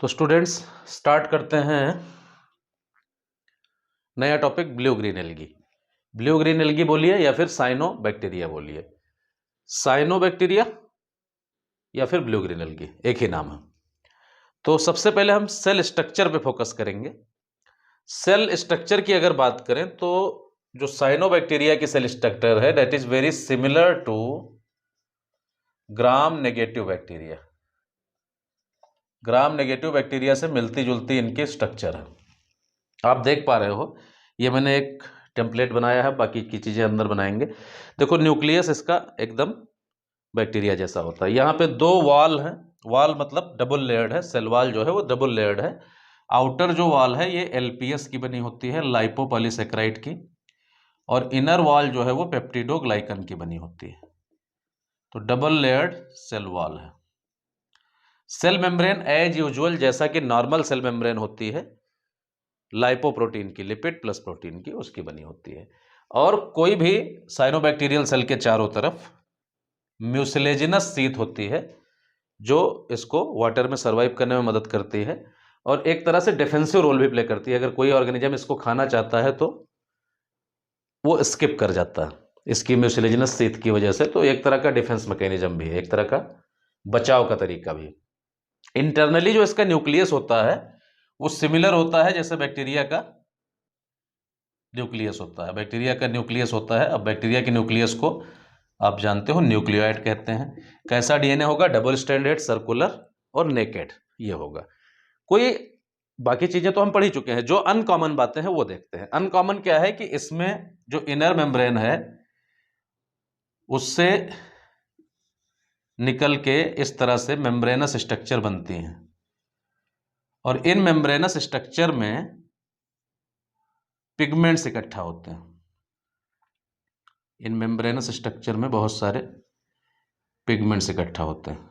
तो students start करते हैं नया topic blue green algae. Blue green algae बोलिए या फिर साइनोबैक्टीरिया बोलिए, साइनोबैक्टीरिया या फिर ब्लू ग्रीन एल्गी एक ही नाम है। तो सबसे पहले हम सेल स्ट्रक्चर पे फोकस करेंगे। सेल स्ट्रक्चर की अगर बात करें तो जो साइनोबैक्टीरिया की सेल स्ट्रक्चर है that is very similar to gram negative bacteria. Gram negative bacteria से मिलती जुलती इनकी स्ट्रक्चर है। आप देख पा रहे हो, ये मैंने एक टेम्पलेट बनाया है, बाकी की चीज़ें अंदर बनाएंगे। देखो न्यूक्लियस इसका एकदम बैक्टीरिया जैसा होता है। यहाँ पे दो वॉल है, वॉल मतलब डबल लेयर्ड है, सेल वॉल जो है वो डबल लेयर्ड है। आउटर जो वॉल है ये एलपीएस की बनी होती है, लाइपोपॉलीसेकेराइड की, और इनर वॉल जो है वो पेप्टिडोग्लाइकन की बनी होती है। तो डबल लेयर्ड सेल वॉल है। सेल मेम्ब्रेन एज यूजुअल जैसा कि नॉर्मल सेल मेम्ब्रेन होती है, लाइपोप्रोटीन की, लिपिड प्लस प्रोटीन की, उसकी बनी होती है। और कोई भी साइनोबैक्टीरियल सेल के चारों तरफ म्यूसिलेजिनस सीथ होती है जो इसको वाटर में सर्वाइव करने में मदद करती है और एक तरह से डिफेंसिव रोल भी प्ले करती है। अगर कोई ऑर्गेनिज्म इसको खाना चाहता है तो वो स्किप कर जाता है इसकी म्यूसिलेजिनस सीथ की वजह से। तो एक तरह का डिफेंस मैकेनिज्म भी है, एक तरह का बचाव का तरीका भी। इंटरनली जो इसका न्यूक्लियस होता है वो सिमिलर होता है जैसे बैक्टीरिया का न्यूक्लियस होता है। बैक्टीरिया का न्यूक्लियस होता है। अब बैक्टीरिया के न्यूक्लियस को आप जानते हो न्यूक्लियोइड कहते हैं। कैसा डीएनए होगा? डबल स्ट्रैंडेड, सर्कुलर और नेकेड ये होगा। कोई बाकी चीजें तो हम पढ़ ही चुके हैं, जो अनकॉमन बातें हैं वो देखते हैं। अनकॉमन क्या है कि इसमें जो इनर मेम्ब्रेन है उससे निकल के इस तरह से मेम्ब्रेनस स्ट्रक्चर बनती हैं और इन मेम्ब्रेनस स्ट्रक्चर में पिगमेंट्स इकट्ठा होते हैं। इन मेम्ब्रेनस स्ट्रक्चर में बहुत सारे पिगमेंट्स इकट्ठा होते हैं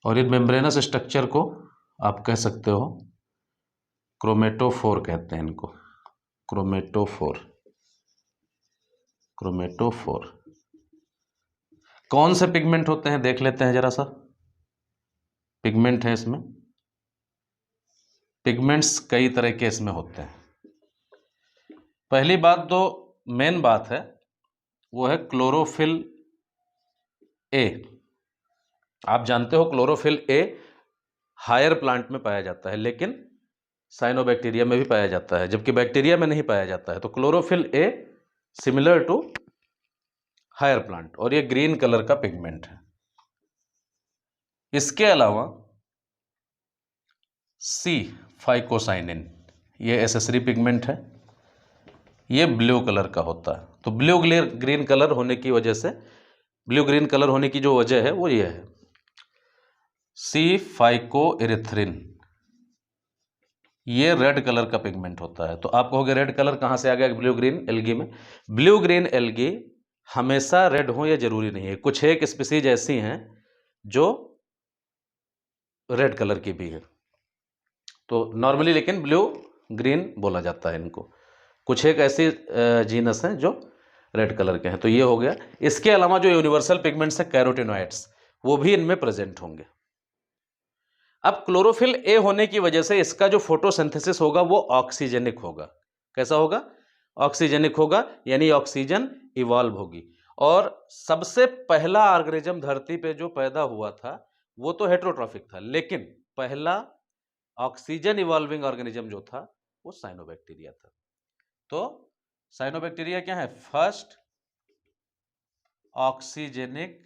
और इन मेम्ब्रेनस स्ट्रक्चर को आप कह सकते हो क्रोमेटोफोर कहते हैं इनको। Chromatophore, chromatophore. कौन से पिगमेंट होते हैं देख लेते हैं जरा सा। पिगमेंट है इसमें, पिगमेंट्स कई तरह के इसमें होते हैं। पहली बात तो मेन बात है वो है क्लोरोफिल ए। आप जानते हो क्लोरोफिल ए हायर प्लांट में पाया जाता है लेकिन साइनोबैक्टीरिया में भी पाया जाता है, जबकि बैक्टीरिया में नहीं पाया जाता है। तो chlorophyll A similar to higher plant और ये ग्रीन कलर का पिगमेंट है। इसके अलावा सी फाइकोसाइनिन ये एसेसरी पिगमेंट है, ये ब्लू कलर का होता है। तो ब्लू ग्रीन कलर होने की वजह से, ब्लू ग्रीन कलर होने की जो वजह है वो ये है, सी फाइकोइरिथ्रिन ये रेड कलर का पिगमेंट होता है। तो आप कहोगे रेड कलर कहां से आ गया ब्लू ग्रीन एल्गी में? ब्लू ग्रीन एल्गी हमेशा रेड हो ये जरूरी नहीं है, कुछ एक स्पीसीज ऐसी हैं जो रेड कलर की भी है। तो नॉर्मली लेकिन ब्लू ग्रीन बोला जाता है इनको। कुछ एक ऐसी जीनस हैं जो रेड कलर के हैं। तो ये हो गया। इसके अलावा जो यूनिवर्सल पिगमेंट्स है कैरोटिनॉइड्स वो भी इनमें प्रेजेंट होंगे। अब क्लोरोफिल ए होने की वजह से इसका जो फोटोसिंथेसिस होगा वो ऑक्सीजेनिक होगा। कैसा होगा? ऑक्सीजेनिक होगा, यानी ऑक्सीजन इवॉल्व होगी। और सबसे पहला ऑर्गेनिज्म धरती पे जो पैदा हुआ था वो तो हेटेरोट्रॉफिक था, लेकिन पहला ऑक्सीजन इवॉल्विंग ऑर्गेनिज्म जो था वो साइनोबैक्टीरिया था। तो साइनोबैक्टीरिया क्या है? First oxygenic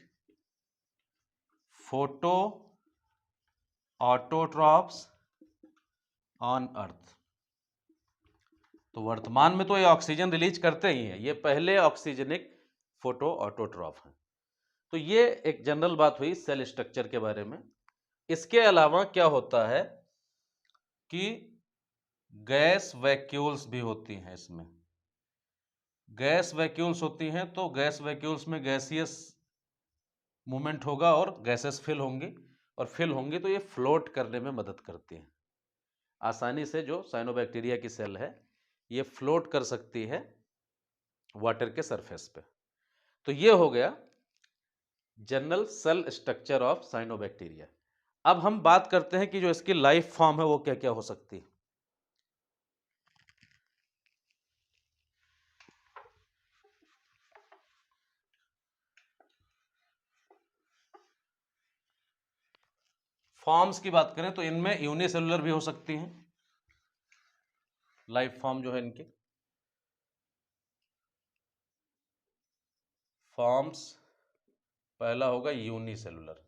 photo autotrophs on earth. तो वर्तमान में तो ये ऑक्सीजन रिलीज करते ही हैं, ये पहले ऑक्सीजनिक फोटो ऑटोट्रॉफ हैं। तो ये एक जनरल बात हुई सेल स्ट्रक्चर के बारे में। इसके अलावा क्या होता है कि गैस वैक्यूल्स भी होती हैं इसमें। गैस वैक्यूल्स होती हैं तो गैस वैक्यूल्स में गैसियस मूवमेंट होगा और गैसेस फिल होंगी, और फिल होंगी तो ये फ्लोट करने में मदद करती हैं। आसानी से जो साइनोबैक्टीरिया की सेल है ये फ्लोट कर सकती है वाटर के सरफेस पे। तो ये हो गया general cell structure of cyanobacteria. अब हम बात करते हैं कि जो इसकी लाइफ फॉर्म है वो क्या क्या हो सकती है। फॉर्म्स की बात करें तो इनमें यूनिसेलुलर भी हो सकती हैं, लाइफ फॉर्म जो है इनके फॉर्म्स। पहला होगा यूनिसेलुलर,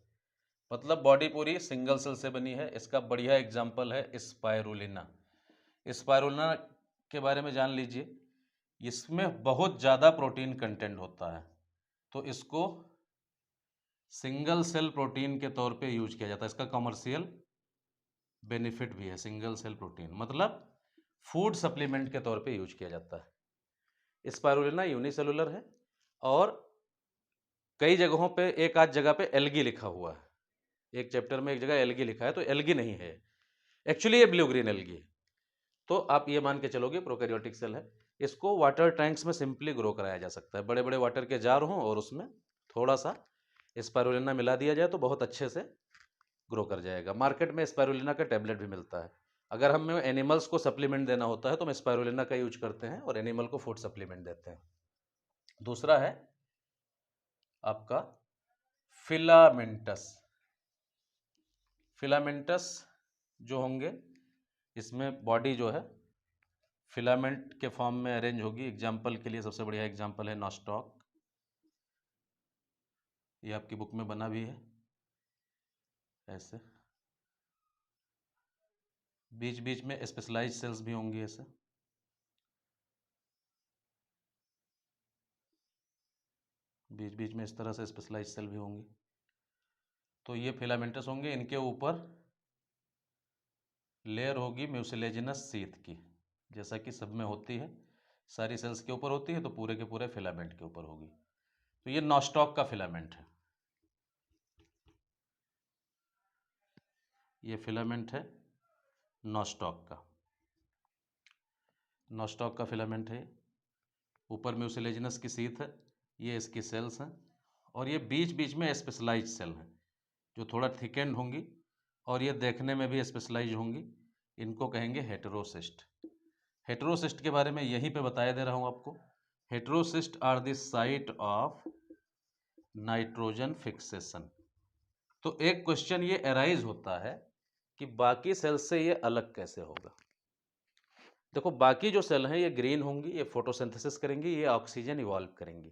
मतलब बॉडी पूरी सिंगल सेल से बनी है। इसका बढ़िया एग्जांपल है स्पाइरुलिना। स्पाइरुलिना के बारे में जान लीजिए, इसमें बहुत ज़्यादा प्रोटीन कंटेंट होता है, तो इसको सिंगल सेल प्रोटीन के तौर पे यूज किया जाता है। इसका कमर्शियल बेनिफिट भी है। सिंगल सेल प्रोटीन मतलब फूड सप्लीमेंट के तौर पे यूज किया जाता है। स्पाइरुलिना यूनिसेलुलर है और कई जगहों पे, एक आध जगह पे एल्गी लिखा हुआ है। एक चैप्टर में एक जगह एल्गी लिखा है, तो एल्गी नहीं है, एक्चुअली ये ब्लू ग्रीन एल्गी है। तो आप ये मान के चलोगे प्रोकैरियोटिक सेल है। इसको वाटर टैंक्स में सिंपली ग्रो कराया जा सकता है। बड़े बड़े वाटर के जार हों और उसमें थोड़ा सा स्पाइरुलिना मिला दिया जाए तो बहुत अच्छे से ग्रो कर जाएगा। मार्केट में स्पाइरुलिना का टैबलेट भी मिलता है। अगर हमें एनिमल्स को सप्लीमेंट देना होता है तो हम स्पाइरुलिना का यूज करते हैं और एनिमल को फूड सप्लीमेंट देते हैं। दूसरा है आपका फिलामेंटस। फिलामेंटस जो होंगे, इसमें बॉडी जो है फिलामेंट के फॉर्म में अरेंज होगी। एग्जाम्पल के लिए सबसे बढ़िया एग्जाम्पल है नॉस्टॉक, ये आपकी बुक में बना भी है ऐसे। बीच बीच में स्पेशलाइज सेल्स भी होंगी ऐसे। बीच बीच में इस तरह से स्पेशलाइज सेल भी होंगी। तो ये फिलामेंटस होंगे। इनके ऊपर लेयर होगी म्यूसिलेजिनस सीथ की, जैसा कि सब में होती है। सारी सेल्स के ऊपर होती है तो पूरे के पूरे फिलामेंट के ऊपर होगी। तो ये नॉस्टॉक का फिलामेंट है। ये फिलामेंट है नॉस्टॉक का। नॉस्टॉक का फिलामेंट है। ऊपर म्यूसिलेजिनस की सीथ है, ये इसकी सेल्स हैं। और ये बीच बीच में स्पेशलाइज सेल हैं जो थोड़ा थिकेंड होंगी और ये देखने में भी स्पेशलाइज होंगी। इनको कहेंगे हेटेरोसिस्ट। हेटेरोसिस्ट के बारे में यहीं पे बताया दे रहा हूँ आपको। Heterocyst are the site of nitrogen fixation. तो एक क्वेश्चन ये अराइज होता है कि बाकी सेल से ये अलग कैसे होगा। देखो, बाकी जो सेल हैं ये ग्रीन होंगी, ये फोटोसिंथेसिस करेंगी, ये ऑक्सीजन इवॉल्व करेंगी।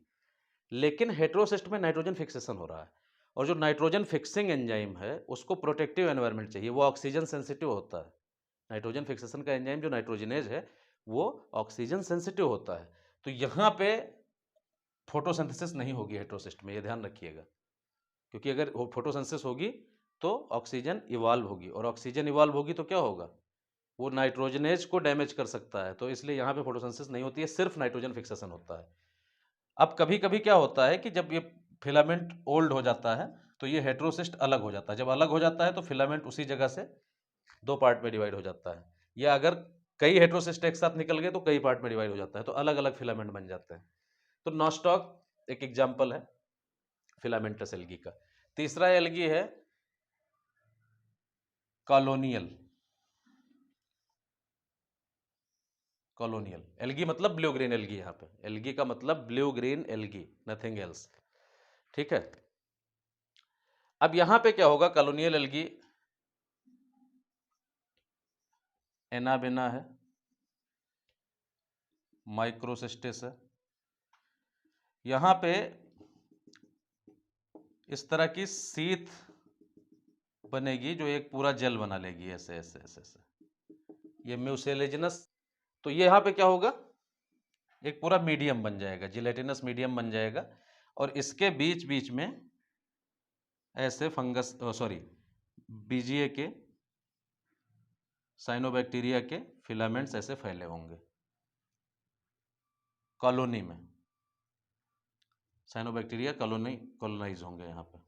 लेकिन हेटेरोसिस्ट में नाइट्रोजन फिक्सेशन हो रहा है और जो नाइट्रोजन फिक्सिंग एंजाइम है उसको प्रोटेक्टिव एनवायरनमेंट चाहिए, वो ऑक्सीजन सेंसिटिव होता है। नाइट्रोजन फिक्सेशन का एंजाइम जो नाइट्रोजिनेज है वो ऑक्सीजन सेंसिटिव होता है। तो यहाँ पे फोटोसिंथेसिस नहीं होगी हेटेरोसिस्ट में, ये ध्यान रखिएगा। क्योंकि अगर फोटोसिंथेसिस होगी तो ऑक्सीजन इवॉल्व होगी, और ऑक्सीजन इवॉल्व होगी तो क्या होगा, वो नाइट्रोजनेज को डैमेज कर सकता है। तो इसलिए यहाँ पे फोटोसिंथेसिस नहीं होती है, सिर्फ नाइट्रोजन फिक्सेशन होता है। अब कभी कभी क्या होता है कि जब ये फिलामेंट ओल्ड हो जाता है तो ये हेटेरोसिस्ट अलग हो जाता है। जब अलग हो जाता है तो फिलामेंट उसी जगह से दो पार्ट में डिवाइड हो जाता है, या अगर कई हेटेरोसिस्ट एक साथ निकल गए तो कई पार्ट में डिवाइड हो जाता है, तो अलग अलग फिलामेंट बन जाते हैं। तो नॉस्टॉक एक एग्जाम्पल है फिलामेंटस एल्गी का। तीसरा एल्गी है कॉलोनियल। कॉलोनियल एल्गी मतलब ब्लू ग्रीन एल्गी। यहाँ पे एल्गी का मतलब blue green algae, nothing else. ठीक है। अब यहां पे क्या होगा, कॉलोनियल एल्गी एनाबेना है, माइक्रोसिस्टिस है। यहां पे इस तरह की सीथ बनेगी जो एक पूरा जेल बना लेगी, ऐसे ऐसे ऐसे ऐसे, ये म्यूसिलेजिनस। तो ये यहाँ पे क्या होगा, एक पूरा मीडियम बन जाएगा, जिलेटिनस मीडियम बन जाएगा। और इसके बीच बीच में ऐसे फंगस, सॉरी, बीजीए के, साइनोबैक्टीरिया के फिलामेंट्स ऐसे फैले होंगे कॉलोनी में। साइनोबैक्टीरिया कॉलोनाइज होंगे यहाँ पे।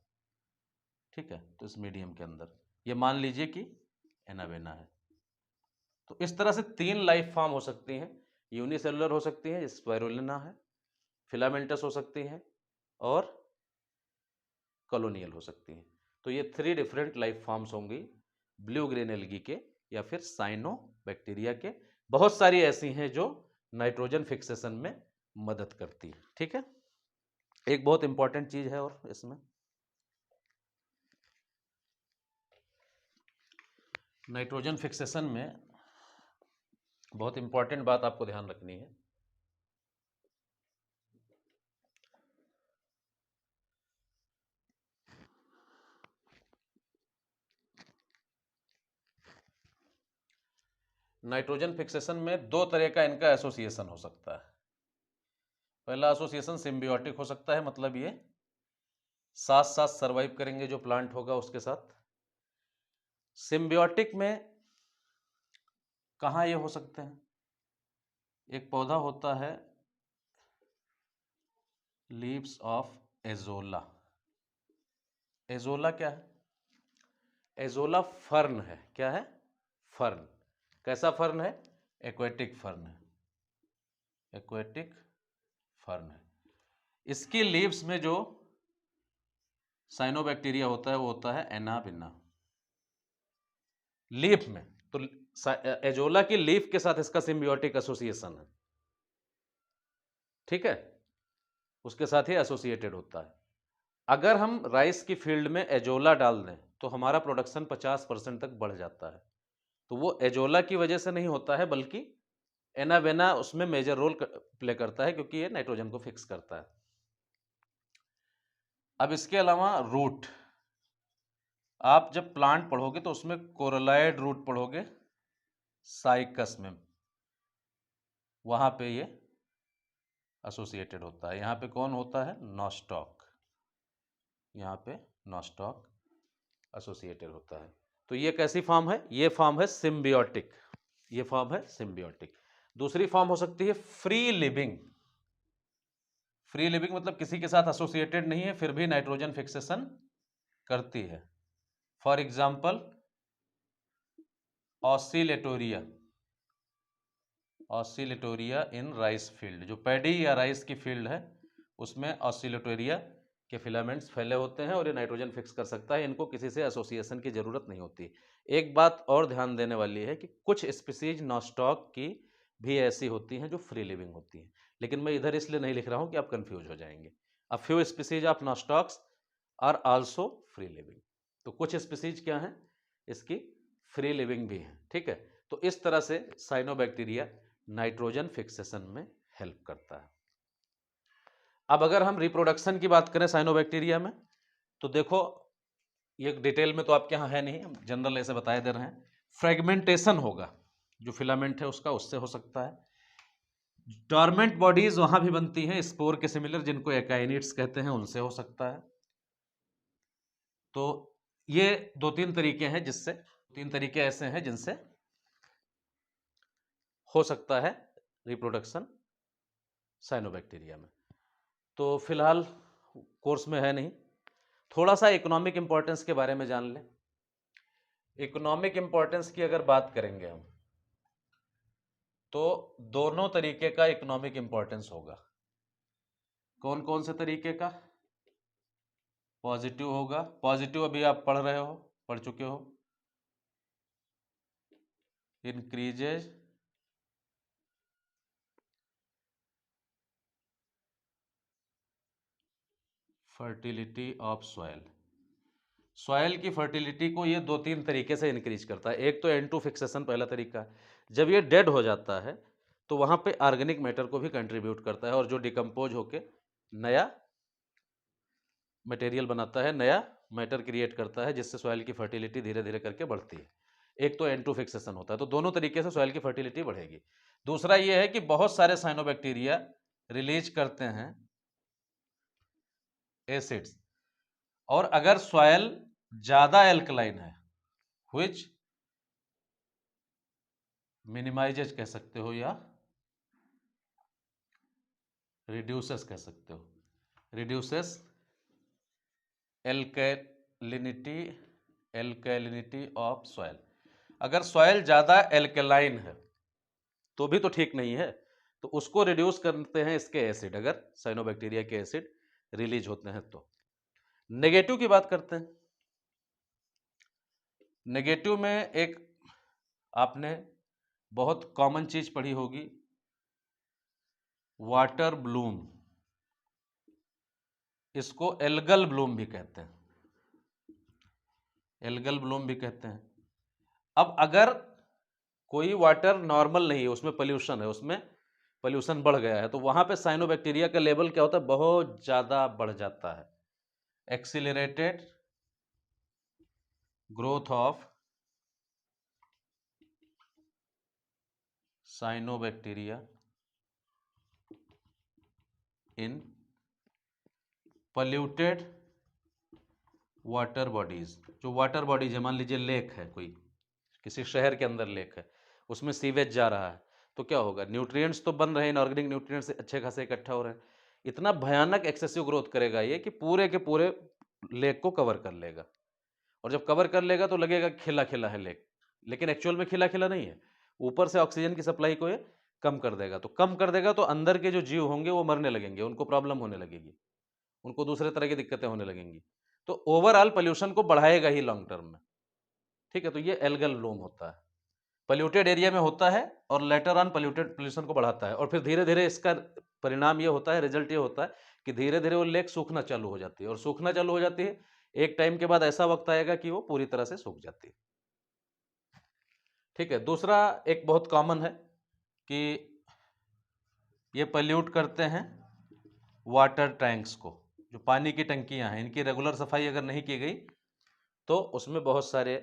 ठीक है। तो इस मीडियम के अंदर ये मान लीजिए कि एनावेना है। तो इस तरह से तीन लाइफ फॉर्म हो सकती हैं। यूनिसेलुलर हो सकती हैं, स्पाइरुलिना है, फिलामेंटस हो सकती हैं, और कॉलोनियल हो सकती हैं। तो ये 3 डिफरेंट लाइफ फॉर्म्स होंगी ब्लू ग्रीन एल्गी के या फिर साइनोबैक्टीरिया के। बहुत सारी ऐसी हैं जो नाइट्रोजन फिक्सेशन में मदद करती है। ठीक है, एक बहुत इंपॉर्टेंट चीज है और इसमें नाइट्रोजन फिक्सेशन में बहुत इंपॉर्टेंट बात आपको ध्यान रखनी है। नाइट्रोजन फिक्सेशन में 2 तरह का इनका एसोसिएशन हो सकता है। पहला एसोसिएशन सिम्बियोटिक हो सकता है, मतलब ये साथ साथ सर्वाइव करेंगे जो प्लांट होगा उसके साथ। सिम्बियोटिक में कहाँ ये हो सकते हैं? एक पौधा होता है लीव्स ऑफ एजोला। एजोला क्या है? एजोला फर्न है। क्या है? फर्न। कैसा फर्न है? एक्वेटिक फर्न है। एक्वेटिक फर्न है। इसकी लीव्स में जो साइनोबैक्टीरिया होता है वो होता है एनाबिना। लीफ में तो एजोला की लीफ के साथ इसका सिम्बियोटिक एसोसिएशन है। ठीक है, उसके साथ ही एसोसिएटेड होता है। अगर हम राइस की फील्ड में एजोला डाल दें तो हमारा प्रोडक्शन 50% तक बढ़ जाता है। तो वो एजोला की वजह से नहीं होता है, बल्कि एनाबेना उसमें मेजर रोल प्ले करता है, क्योंकि ये नाइट्रोजन को फिक्स करता है। अब इसके अलावा रूट, आप जब प्लांट पढ़ोगे तो उसमें कोरलाइड रूट पढ़ोगे साइकस में, वहां पे ये एसोसिएटेड होता है। यहाँ पे कौन होता है? नॉस्टॉक। यहाँ पे नॉस्टॉक एसोसिएटेड होता है। तो ये कैसी फॉर्म है? ये फॉर्म है सिम्बियोटिक। ये फॉर्म है सिम्बियोटिक। दूसरी फॉर्म हो सकती है फ्री लिविंग। फ्री लिविंग मतलब किसी के साथ एसोसिएटेड नहीं है, फिर भी नाइट्रोजन फिक्सेशन करती है। For example Oscillatoria. Oscillatoria in rice field, जो पैडी या राइस की फील्ड है उसमें ऑसिलेटोरिया के फिलामेंट्स फैले होते हैं और ये नाइट्रोजन फिक्स कर सकता है। इनको किसी से एसोसिएशन की जरूरत नहीं होती। एक बात और ध्यान देने वाली है कि कुछ स्पीसीज नॉस्टॉक की भी ऐसी होती हैं जो फ्री लिविंग होती हैं, लेकिन मैं इधर इसलिए नहीं लिख रहा हूं कि आप कंफ्यूज हो जाएंगे। A few species of Nostocs are also free living. तो कुछ स्पीसीज क्या हैं? इसकी फ्री लिविंग भी हैं। ठीक है, तो इस तरह से साइनोबैक्टीरिया नाइट्रोजन फिक्सेशन में हेल्प करता है। अब अगर हम रिप्रोडक्शन की बात करें साइनोबैक्टीरिया में, तो देखो ये डिटेल में तो आपके यहाँ है नहीं, हम जनरल ऐसे बताए दे रहे हैं। फ्रेगमेंटेशन होगा, जो फिलामेंट है उसका, उससे हो सकता है। डॉर्मेंट बॉडीज वहां भी बनती हैं स्पोर के सिमिलर, जिनको एकाइनिड्स कहते हैं, उनसे हो सकता है। तो ये 2-3 तरीके हैं जिससे, 3 तरीके ऐसे हैं जिनसे हो सकता है रिप्रोडक्शन साइनोबैक्टीरिया में। तो फिलहाल कोर्स में है नहीं, थोड़ा सा इकोनॉमिक इंपॉर्टेंस के बारे में जान लें। इकोनॉमिक इंपॉर्टेंस की अगर बात करेंगे हम, तो दोनों तरीके का इकोनॉमिक इंपॉर्टेंस होगा। कौन कौन से तरीके का? पॉजिटिव होगा। पॉजिटिव अभी आप पढ़ रहे हो, पढ़ चुके हो। Increases fertility of soil. Soil की फर्टिलिटी को ये 2-3 तरीके से इंक्रीज करता है। एक तो N2 फिक्सेशन पहला तरीका है। जब ये डेड हो जाता है तो वहां पे ऑर्गेनिक मैटर को भी कंट्रीब्यूट करता है, और जो डिकम्पोज होके नया मटेरियल बनाता है, नया मैटर क्रिएट करता है, जिससे सॉइल की फर्टिलिटी धीरे धीरे करके बढ़ती है। एक तो N2 फिक्सेशन होता है, तो दोनों तरीके से सॉइल की फर्टिलिटी बढ़ेगी। दूसरा ये है कि बहुत सारे साइनोबैक्टीरिया रिलीज करते हैं एसिड्स, और अगर सॉइल ज्यादा एल्कलाइन है, व्हिच मिनिमाइजेज कह सकते हो या रिड्यूसेस कह सकते हो, reduces alkalinity, alkalinity of soil. अगर सॉइल ज़्यादा एल्कलाइन है तो भी तो ठीक नहीं है, तो उसको रिड्यूस करते हैं इसके एसिड, अगर साइनोबैक्टीरिया के एसिड रिलीज होते हैं तो। नेगेटिव की बात करते हैं। नेगेटिव में एक आपने बहुत कॉमन चीज पढ़ी होगी, वाटर ब्लूम। इसको एल्गल ब्लूम भी कहते हैं, एल्गल ब्लूम भी कहते हैं। अब अगर कोई वाटर नॉर्मल नहीं है, उसमें पोल्यूशन है, उसमें पोल्यूशन बढ़ गया है, तो वहां पे साइनोबैक्टीरिया का लेवल क्या होता है, बहुत ज्यादा बढ़ जाता है। Accelerated growth of cyanobacteria in polluted water bodies. जो वाटर बॉडीज है, मान लीजिए लेक है, कोई किसी शहर के अंदर लेक है, उसमें सीवेज जा रहा है, तो क्या होगा, न्यूट्रिएंट्स तो बन रहे हैं, इनऑर्गेनिक न्यूट्रिएंट्स अच्छे खासे इकट्ठा हो रहे हैं। इतना भयानक एक्सेसिव ग्रोथ करेगा ये कि पूरे के पूरे लेक को कवर कर लेगा। और जब कवर कर लेगा तो लगेगा खिला खिला है लेक, लेकिन एक्चुअल में खिला खिला नहीं है। ऊपर से ऑक्सीजन की सप्लाई को ये कम कर देगा, तो कम कर देगा तो अंदर के जो जीव होंगे वो मरने लगेंगे, उनको प्रॉब्लम होने लगेगी, उनको दूसरे तरह की दिक्कतें होने लगेंगी। तो ओवरऑल पोल्यूशन को बढ़ाएगा ही लॉन्ग टर्म में। ठीक है, तो ये एल्गल ब्लूम होता है, पोल्यूटेड एरिया में होता है और लेटर ऑन पोल्यूशन को बढ़ाता है। और फिर धीरे धीरे इसका परिणाम ये होता है, रिजल्ट ये होता है कि धीरे धीरे वो लेक सूखना चालू हो जाती है, और सूखना चालू हो जाती है, एक टाइम के बाद ऐसा वक्त आएगा कि वो पूरी तरह से सूख जाती है। ठीक है, दूसरा एक बहुत कॉमन है कि ये पोल्यूट करते हैं वाटर टैंक्स को। जो पानी की टंकियां हैं, इनकी रेगुलर सफाई अगर नहीं की गई तो उसमें बहुत सारे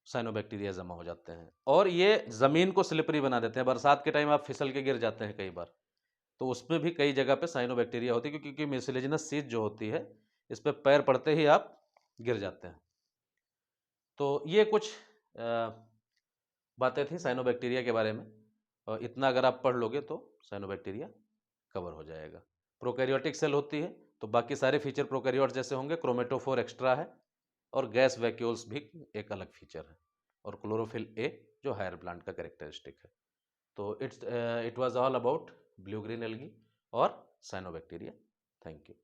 साइनोबैक्टीरिया जमा हो जाते हैं, और ये जमीन को स्लिपरी बना देते हैं। बरसात के टाइम आप फिसल के गिर जाते हैं कई बार, तो उसमें भी कई जगह पे साइनोबैक्टीरिया होती है, क्योंकि म्यूसिलेजिनस सीज जो होती है, इस पर पैर पड़ते ही आप गिर जाते हैं। तो ये कुछ बातें थी साइनोबैक्टीरिया के बारे में, और इतना अगर आप पढ़ लोगे तो साइनोबैक्टीरिया कवर हो जाएगा। प्रोकैरियोटिक सेल होती है, तो बाकी सारे फीचर प्रोकैरियोट जैसे होंगे। क्रोमेटोफोर एक्स्ट्रा है, और गैस वैक्यूल्स भी एक अलग फीचर है, और क्लोरोफिल ए जो हायर प्लांट का कैरेक्टरिस्टिक है। तो it was all about blue green algae और साइनोबैक्टीरिया। Thank you.